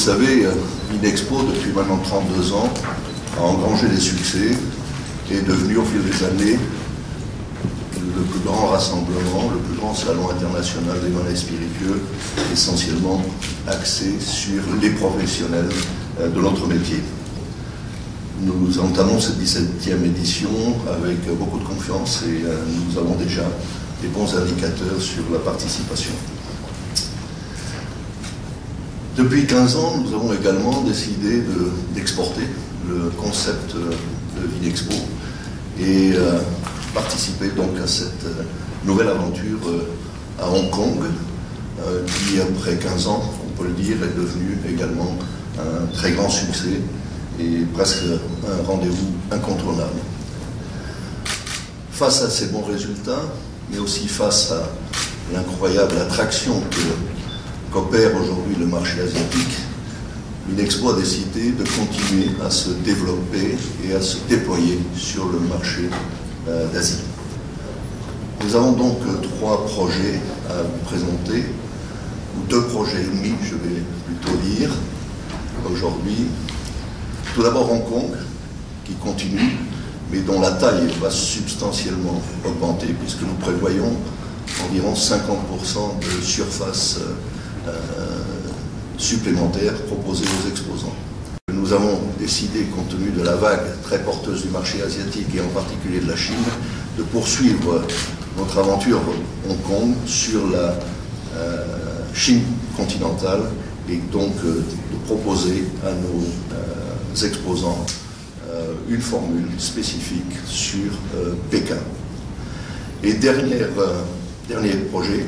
savez, Vinexpo, depuis maintenant 32 ans, a engrangé des succès et est devenu au fil des années le plus grand rassemblement, le plus grand salon international des vins et spiritueux, essentiellement axé sur les professionnels de notre métier. Nous entamons cette 17e édition avec beaucoup de confiance et nous avons déjà des bons indicateurs sur la participation. Depuis 15 ans, nous avons également décidé d'exporter le concept de Vinexpo et participer donc à cette nouvelle aventure à Hong Kong, qui après 15 ans, on peut le dire, est devenu également un très grand succès et presque un rendez-vous incontournable. Face à ces bons résultats, mais aussi face à l'incroyable attraction qu'opère aujourd'hui le marché asiatique, Vinexpo a décidé de continuer à se développer et à se déployer sur le marché d'Asie. Nous avons donc 3 projets à vous présenter, ou 2 projets et demi, je vais plutôt dire, aujourd'hui. Tout d'abord Hong Kong, qui continue, mais dont la taille va substantiellement augmenter, puisque nous prévoyons environ 50% de surface supplémentaire proposée aux exposants. Nous avons décidé, compte tenu de la vague très porteuse du marché asiatique et en particulier de la Chine, de poursuivre notre aventure Hong Kong sur la Chine continentale et donc de proposer à nos exposants une formule spécifique sur Pékin. Et dernier projet,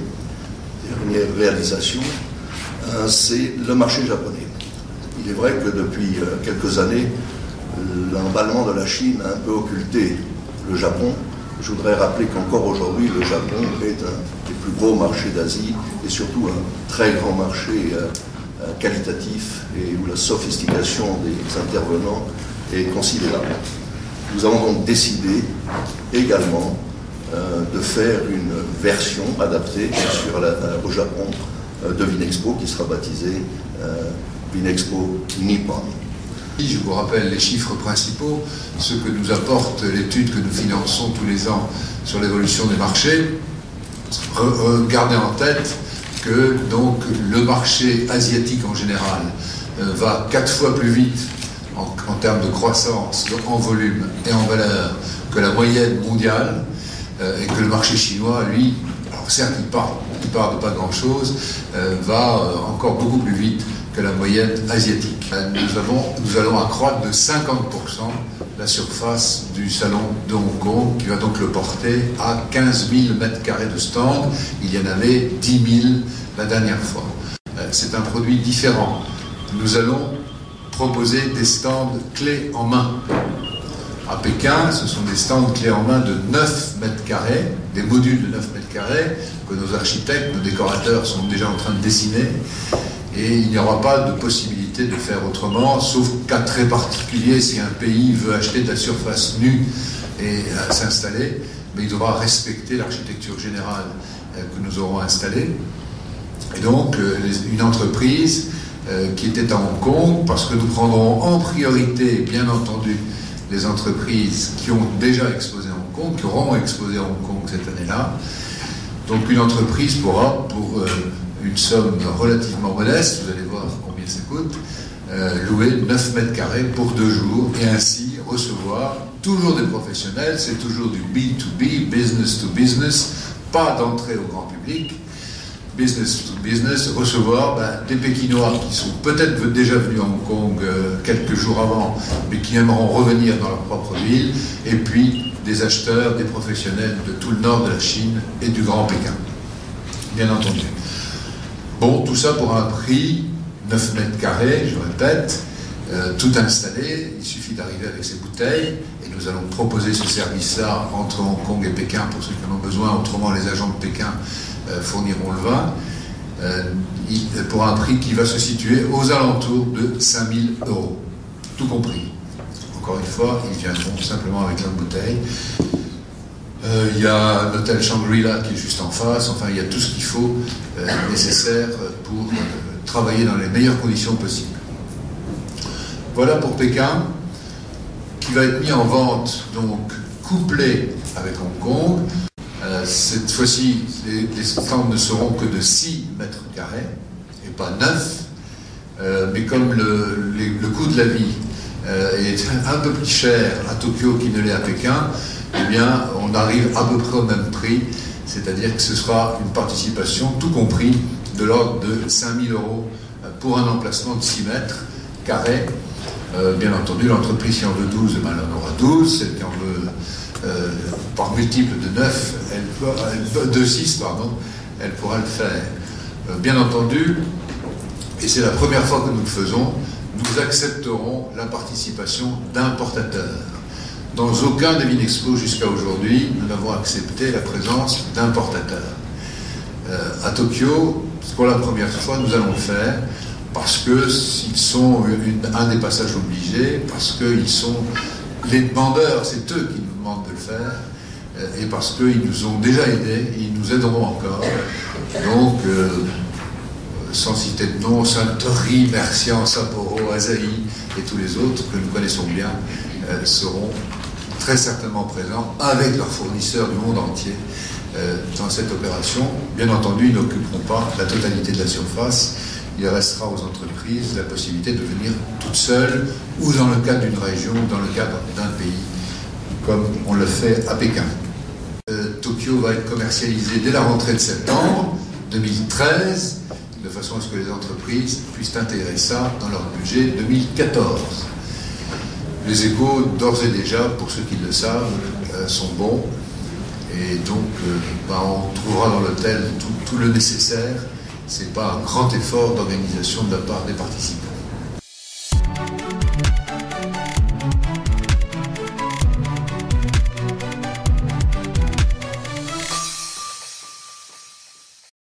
dernière réalisation, c'est le marché japonais. Il est vrai que depuis quelques années, l'emballement de la Chine a un peu occulté le Japon. Je voudrais rappeler qu'encore aujourd'hui, le Japon est un des plus gros marchés d'Asie et surtout un très grand marché qualitatif et où la sophistication des intervenants est considérable. Nous avons donc décidé également de faire une version adaptée bien sûr au Japon de Vinexpo qui sera baptisée Vinexpo Nippon. Je vous rappelle les chiffres principaux, ce que nous apporte l'étude que nous finançons tous les ans sur l'évolution des marchés. Gardez en tête que donc le marché asiatique en général va 4 fois plus vite en termes de croissance, en volume et en valeur que la moyenne mondiale, et que le marché chinois, lui, alors certes il part de pas grand-chose, va encore beaucoup plus vite que la moyenne asiatique. Nous allons accroître de 50% la surface du salon de Hong Kong, qui va donc le porter à 15 000 m² de stand. Il y en avait 10 000 la dernière fois. C'est un produit différent. Nous allons proposer des stands clés en main. À Pékin, ce sont des stands clés en main de 9 m², des modules de 9 m² que nos architectes, nos décorateurs sont déjà en train de dessiner. Et il n'y aura pas de possibilité de faire autrement, sauf cas très particulier, si un pays veut acheter de la surface nue et s'installer, mais il devra respecter l'architecture générale que nous aurons installée. Et donc, une entreprise qui était à Hong Kong, parce que nous prendrons en priorité, bien entendu, les entreprises qui ont déjà exposé à Hong Kong, qui auront exposé à Hong Kong cette année-là. Donc, une entreprise pourra, pour une somme relativement modeste, vous allez voir combien ça coûte, louer 9 m² pour 2 jours et ainsi recevoir toujours des professionnels, c'est toujours du B2B, business to business, pas d'entrée au grand public, business to business, recevoir des Pékinois qui sont peut-être déjà venus à Hong Kong quelques jours avant, mais qui aimeront revenir dans leur propre ville, et puis des acheteurs, des professionnels de tout le nord de la Chine et du Grand Pékin, bien entendu. Bon, tout ça pour un prix, 9 m², je répète, tout installé, il suffit d'arriver avec ses bouteilles, et nous allons proposer ce service-là entre Hong Kong et Pékin pour ceux qui en ont besoin, autrement les agents de Pékin fourniront le vin, pour un prix qui va se situer aux alentours de 5 000 €, tout compris. Encore une fois, ils viendront simplement avec leur bouteille. Il y a l'hôtel Shangri-La qui est juste en face, enfin il y a tout ce qu'il faut nécessaire pour travailler dans les meilleures conditions possibles. Voilà pour Pékin, qui va être mis en vente, donc couplé avec Hong Kong. Cette fois-ci, les stands ne seront que de 6 mètres carrés et pas 9. Mais comme le coût de la vie est un peu plus cher à Tokyo qu'il ne l'est à Pékin, eh bien, on arrive à peu près au même prix, c'est-à-dire que ce sera une participation, tout compris, de l'ordre de 5 000 € pour un emplacement de 6 mètres carrés. Bien entendu, l'entreprise qui en veut 12, ben, elle en aura 12, celle qui en veut par multiple de 9, de 6, pardon, elle pourra le faire. Bien entendu, et c'est la première fois que nous le faisons, nous accepterons la participation d'importateurs. Dans aucun des Vinexpo jusqu'à aujourd'hui, nous n'avons accepté la présence d'importateurs. À Tokyo, pour la première fois, nous allons le faire parce qu'ils sont un des passages obligés, parce qu'ils sont les demandeurs, c'est eux qui nous demandent de le faire, et parce qu'ils nous ont déjà aidés, et ils nous aideront encore. Donc, sans citer de nom, Suntory, Mercian, Sapporo, Asahi et tous les autres que nous connaissons bien seront très certainement présents avec leurs fournisseurs du monde entier dans cette opération. Bien entendu, ils n'occuperont pas la totalité de la surface. Il restera aux entreprises la possibilité de venir toutes seules ou dans le cadre d'une région, dans le cadre d'un pays, comme on le fait à Pékin. Tokyo va être commercialisé dès la rentrée de septembre 2013, de façon à ce que les entreprises puissent intégrer ça dans leur budget 2014. Les échos, d'ores et déjà, pour ceux qui le savent, sont bons. Et donc, on trouvera dans l'hôtel tout le nécessaire. Ce n'est pas un grand effort d'organisation de la part des participants.